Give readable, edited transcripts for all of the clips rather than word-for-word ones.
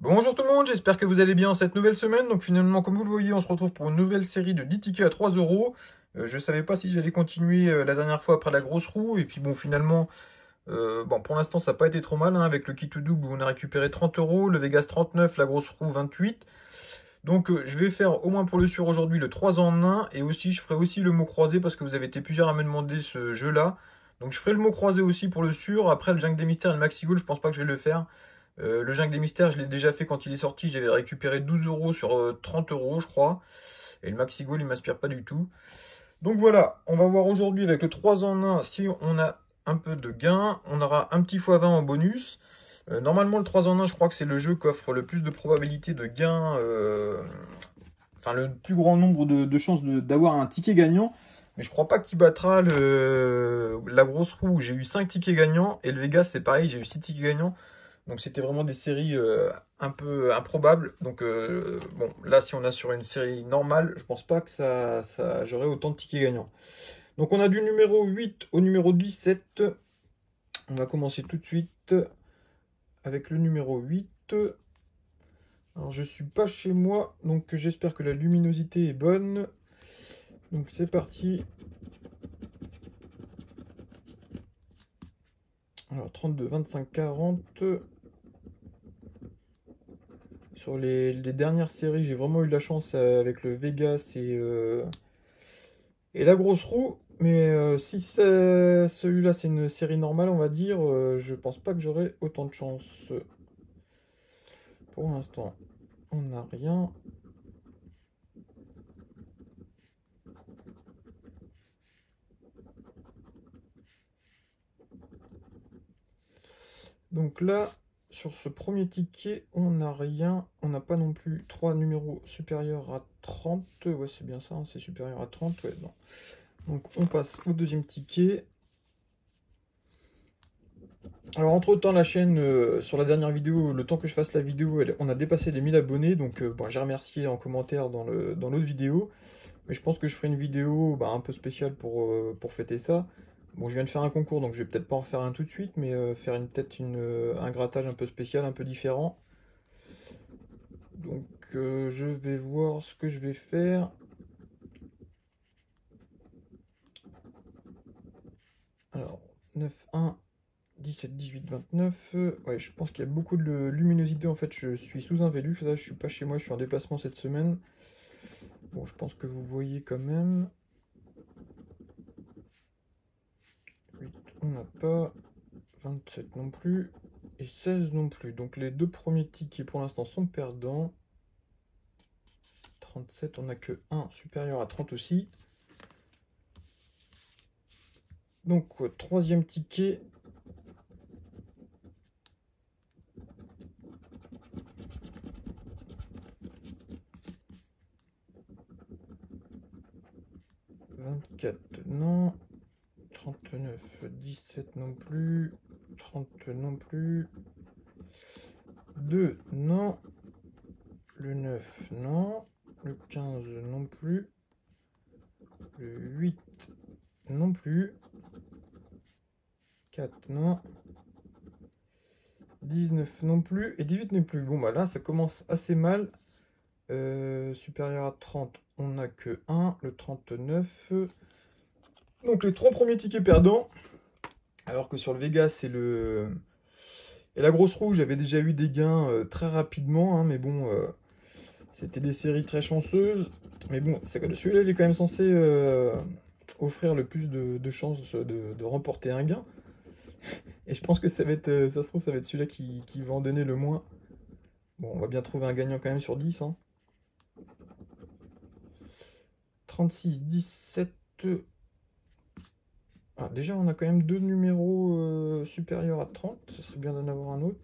Bonjour tout le monde, j'espère que vous allez bien cette nouvelle semaine. Donc finalement, comme vous le voyez, on se retrouve pour une nouvelle série de 10 tickets à 3 euros. Je savais pas si j'allais continuer la dernière fois après la grosse roue. Et puis bon, finalement, pour l'instant, ça n'a pas été trop mal, hein, avec le kit to double où on a récupéré 30 euros, le Vegas 39, la grosse roue 28. Donc je vais faire au moins pour le sûr aujourd'hui le 3 en 1. Et aussi, je ferai aussi le mot croisé parce que vous avez été plusieurs à me demander ce jeu-là. Donc je ferai le mot croisé aussi pour le sûr. Après, le Jungle des Mystères et le Maxi Gold, je pense pas que je vais le faire. Le Jungle des Mystères, je l'ai déjà fait quand il est sorti. J'avais récupéré 12 euros sur 30 euros, je crois. Et le Maxi Gold, il m'inspire pas du tout. Donc voilà, on va voir aujourd'hui avec le 3 en 1 si on a un peu de gain. On aura un petit x20 en bonus. Normalement, le 3 en 1, je crois que c'est le jeu qui offre le plus de probabilité de gain. Enfin, le plus grand nombre de chances d'avoir un ticket gagnant. Mais je crois pas qu'il battra la grosse roue où j'ai eu 5 tickets gagnants. Et le Vegas, c'est pareil, j'ai eu 6 tickets gagnants. Donc c'était vraiment des séries un peu improbables. Donc bon, là si on a sur une série normale, je pense pas que j'aurai autant de tickets gagnants. Donc on a du numéro 8 au numéro 17. On va commencer tout de suite avec le numéro 8. Alors je suis pas chez moi, donc j'espère que la luminosité est bonne. Donc c'est parti. Alors 32, 25, 40. Sur les dernières séries, j'ai vraiment eu de la chance avec le Vegas et la grosse roue. Mais si celui-là c'est une série normale, on va dire, je pense pas que j'aurai autant de chance. Pour l'instant, on n'a rien. Donc là, sur ce premier ticket, on n'a rien. On n'a pas non plus 3 numéros supérieurs à 30. Ouais, c'est bien ça, hein, c'est supérieur à 30. Ouais, non. Donc on passe au deuxième ticket. Alors entre-temps, la chaîne, sur la dernière vidéo, le temps que je fasse la vidéo, on a dépassé les 1000 abonnés. Donc bon, j'ai remercié en commentaire dans l'autre vidéo. Mais je pense que je ferai une vidéo un peu spéciale pour fêter ça. Bon, je viens de faire un concours, donc je vais peut-être pas en refaire un tout de suite, mais faire peut-être un grattage un peu spécial, un peu différent. Donc je vais voir ce que je vais faire. Alors, 9, 1, 17, 18, 29. Ouais, je pense qu'il y a beaucoup de luminosité. En fait, je suis sous un Velux. Là, je suis pas chez moi, je suis en déplacement cette semaine. Bon, je pense que vous voyez quand même. 8, on n'a pas. 27 non plus. Et 16 non plus. Donc les deux premiers tickets pour l'instant sont perdants. 37, on n'a que 1 supérieur à 30 aussi. Donc troisième ticket. « 24 non. 39, 17 non plus. 30 non plus. 2 non. Le 9 non. Le 15 non plus. Le 8 non plus. 4 non. 19 non plus. Et 18 non plus. Bon bah là ça commence assez mal. Supérieur à 30, on n'a que 1. Le 39. Donc les trois premiers tickets perdants. Alors que sur le Vegas, c'est le... Et la grosse roue, j'avais déjà eu des gains très rapidement, hein, mais bon, c'était des séries très chanceuses. Mais bon, celui-là, il est quand même censé offrir le plus de chances de remporter un gain. Et je pense que ça va être, ça se trouve, ça va être celui-là qui va en donner le moins. Bon, on va bien trouver un gagnant quand même sur 10. Hein. 36, 17... Ah, déjà, on a quand même deux numéros supérieurs à 30. Ça serait bien d'en avoir un autre.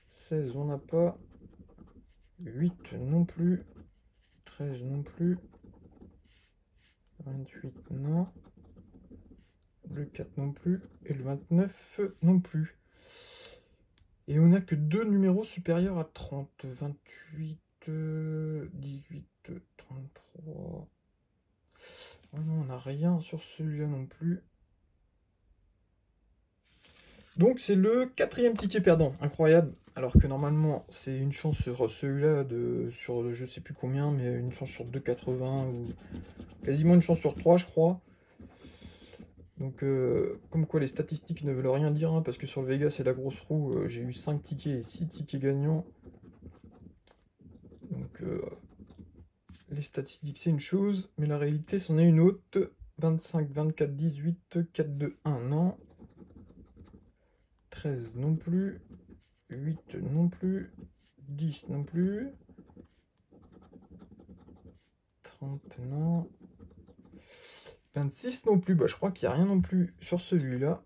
16, on n'a pas. 8 non plus. 13 non plus. 28 non. Le 4 non plus. Et le 29 non plus. Et on n'a que deux numéros supérieurs à 30. 28, 18, 33. Oh non, on n'a rien sur celui-là non plus. Donc c'est le quatrième ticket perdant. Incroyable. Alors que normalement, c'est une chance sur celui-là, sur je sais plus combien, mais une chance sur 2,80 ou quasiment une chance sur 3, je crois. Donc, comme quoi les statistiques ne veulent rien dire, hein, parce que sur le Vegas et la grosse roue, j'ai eu 5 tickets et 6 tickets gagnants. Donc, les statistiques, c'est une chose, mais la réalité, c'en est une autre. 25, 24, 18, 4, 2, 1, non. 13 non plus. 8 non plus. 10 non plus. 30 non. 26 non plus. Bah, je crois qu'il n'y a rien non plus sur celui-là.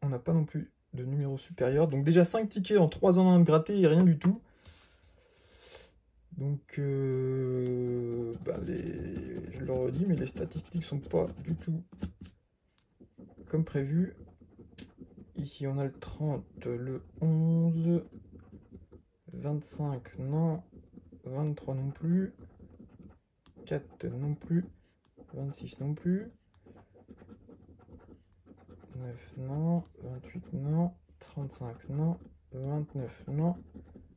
On n'a pas non plus de numéro supérieur. Donc déjà 5 tickets en 3 en 1 de gratté et rien du tout. Donc, bah je le redis, mais les statistiques sont pas du tout comme prévu. Ici, on a le 30, le 11, 25, non, 23 non plus, 4 non plus, 26 non plus, 9 non, 28 non, 35 non, 29 non,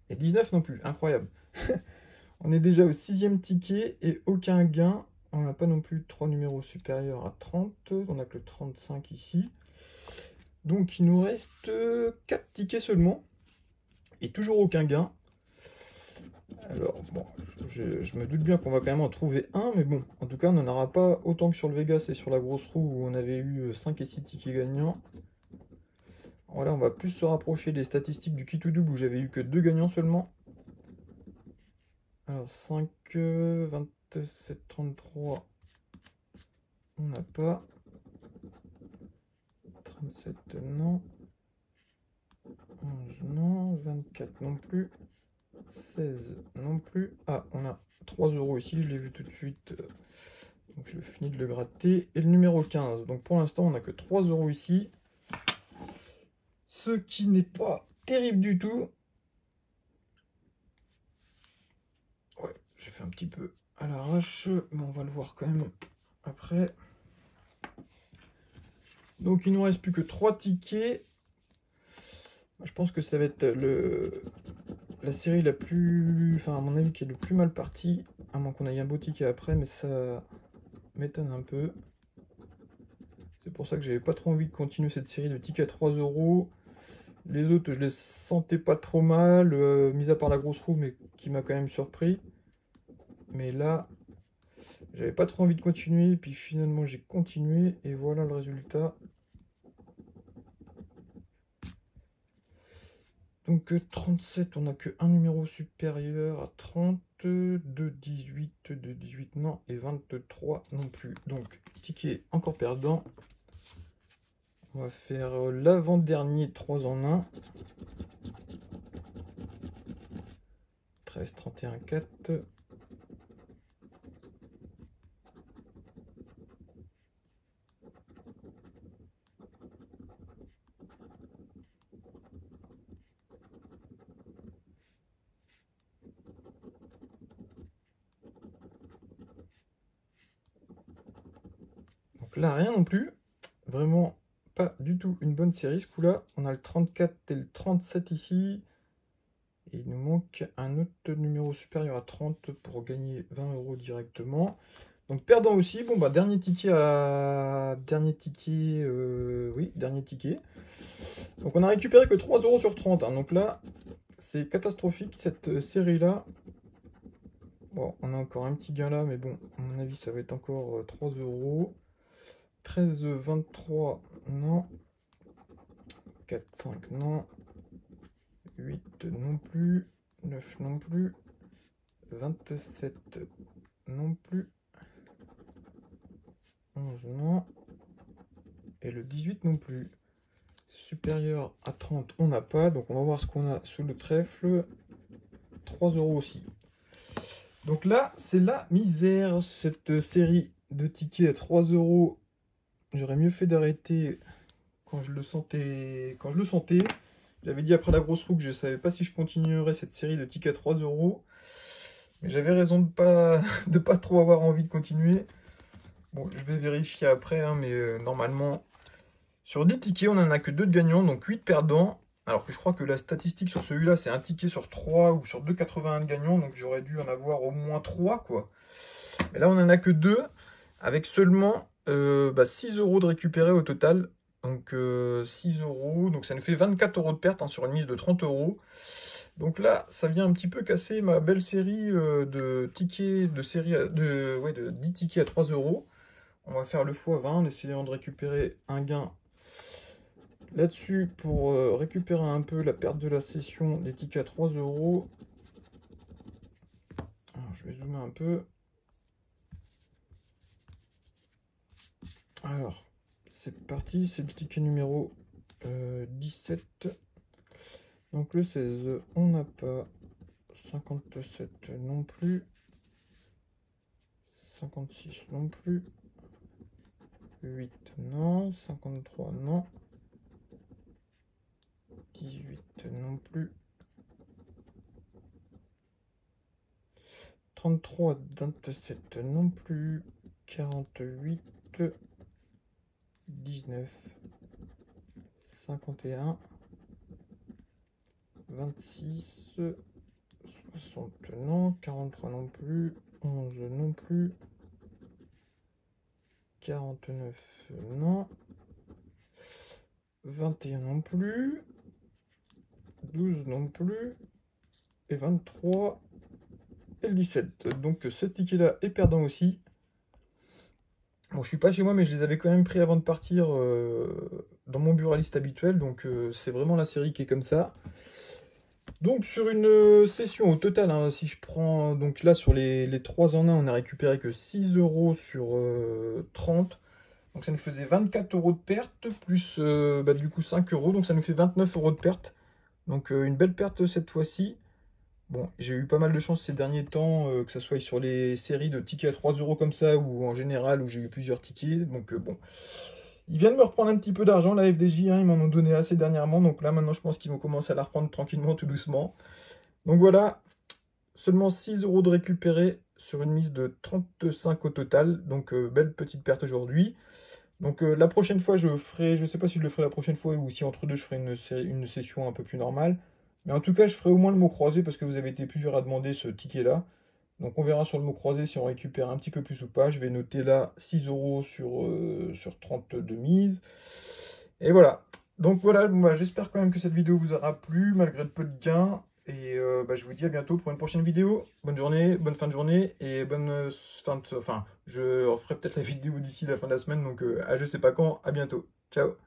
et 19 non plus, incroyable. On est déjà au 6e ticket et aucun gain. On n'a pas non plus 3 numéros supérieurs à 30. On n'a que le 35 ici. Donc il nous reste 4 tickets seulement. Et toujours aucun gain. Alors bon, je me doute bien qu'on va quand même en trouver un. Mais bon, en tout cas, on n'en aura pas autant que sur le Vegas et sur la grosse roue où on avait eu 5 et 6 tickets gagnants. Voilà, on va plus se rapprocher des statistiques du kit ou double où j'avais eu que 2 gagnants seulement. Alors 5, 27, 33, on n'a pas. 37 non. 11 non. 24 non plus. 16 non plus. Ah, on a 3 € ici, je l'ai vu tout de suite. Donc je finis de le gratter. Et le numéro 15. Donc pour l'instant, on n'a que 3 € ici. Ce qui n'est pas terrible du tout. Ouais, j'ai fait un petit peu à l'arrache, mais on va le voir quand même après. Donc il nous reste plus que 3 tickets. Je pense que ça va être la série la plus... Enfin à mon avis qui est le plus mal partie. À moins qu'on ait un beau ticket après, mais ça m'étonne un peu. C'est pour ça que j'avais pas trop envie de continuer cette série de tickets à 3 €. Les autres, je les sentais pas trop mal, mis à part la grosse roue, mais qui m'a quand même surpris. Mais là, j'avais pas trop envie de continuer, et puis finalement j'ai continué, et voilà le résultat. Donc 37, on n'a que un numéro supérieur à 30, 2, 18, 2, 18 non, et 23 non plus. Donc ticket encore perdant. On va faire l'avant-dernier 3 en 1. 13, 31, 4. Donc là, rien non plus. Vraiment pas du tout une bonne série ce coup-là. On a le 34 et le 37 ici. Et il nous manque un autre numéro supérieur à 30 pour gagner 20 € directement. Donc perdant aussi. Bon bah dernier ticket à... Dernier ticket... Oui, dernier ticket. Donc on a récupéré que 3 € sur 30. Hein. Donc là, c'est catastrophique cette série-là. Bon, on a encore un petit gain là, mais bon, à mon avis, ça va être encore 3 €. 13, 23, non. 4, 5, non. 8 non plus. 9 non plus. 27 non plus. 11 non. Et le 18 non plus. Supérieur à 30, on n'a pas. Donc on va voir ce qu'on a sous le trèfle. 3 € aussi. Donc là, c'est la misère, cette série de tickets à 3 €. J'aurais mieux fait d'arrêter quand je le sentais. J'avais dit après la grosse roue que je ne savais pas si je continuerais cette série de tickets à 3 €. Mais j'avais raison de pas trop avoir envie de continuer. Bon, je vais vérifier après, hein, mais normalement, sur 10 tickets, on n'en a que 2 de gagnants, donc 8 perdants. Alors que je crois que la statistique sur celui-là, c'est un ticket sur 3 ou sur 2,81 de gagnant. Donc j'aurais dû en avoir au moins 3, quoi. Mais là, on en a que 2, avec seulement 6 euros de récupéré au total. Donc 6 euros, donc ça nous fait 24 euros de perte hein, sur une mise de 30 euros. Donc là, ça vient un petit peu casser ma belle série de tickets, de 10 tickets à 3 euros. On va faire le x20 en essayant de récupérer un gain là-dessus pour récupérer un peu la perte de la session des tickets à 3 euros. Alors, je vais zoomer un peu. Alors, c'est parti, c'est le ticket numéro 17. Donc le 16, on n'a pas. 57 non plus. 56 non plus. 8 non. 53 non. 18 non plus. 33, 27 non plus. 48. 19. 51. 26. 60 non. 43 non plus. 11 non plus. 49 non. 21 non plus. 12 non plus. Et 23 et le 17. Donc ce ticket-là est perdant aussi. Bon, je suis pas chez moi, mais je les avais quand même pris avant de partir dans mon buraliste habituel. Donc c'est vraiment la série qui est comme ça. Donc sur une session au total, hein, si je prends, donc là sur les 3 en 1, on a récupéré que 6 euros sur 30. Donc ça nous faisait 24 euros de perte, plus du coup 5 euros, donc ça nous fait 29 euros de perte. Donc une belle perte cette fois-ci. Bon, j'ai eu pas mal de chance ces derniers temps, que ce soit sur les séries de tickets à 3 euros comme ça, ou en général où j'ai eu plusieurs tickets. Donc bon, ils viennent me reprendre un petit peu d'argent, la FDJ, hein, ils m'en ont donné assez dernièrement. Donc là maintenant je pense qu'ils vont commencer à la reprendre tranquillement, tout doucement. Donc voilà, seulement 6 euros de récupérer sur une mise de 35 au total. Donc belle petite perte aujourd'hui. Donc la prochaine fois je ferai, je sais pas si je le ferai la prochaine fois ou si entre deux je ferai une session un peu plus normale. Mais en tout cas je ferai au moins le mot croisé parce que vous avez été plusieurs à demander ce ticket là. Donc on verra sur le mot croisé si on récupère un petit peu plus ou pas. Je vais noter là 6 euros sur 30 de mise. Et voilà. Donc voilà, j'espère quand même que cette vidéo vous aura plu malgré le peu de gains. Et je vous dis à bientôt pour une prochaine vidéo. Bonne journée, bonne fin de journée et bonne fin de... Enfin, je referai peut-être la vidéo d'ici la fin de la semaine. Donc je sais pas quand. À bientôt. Ciao.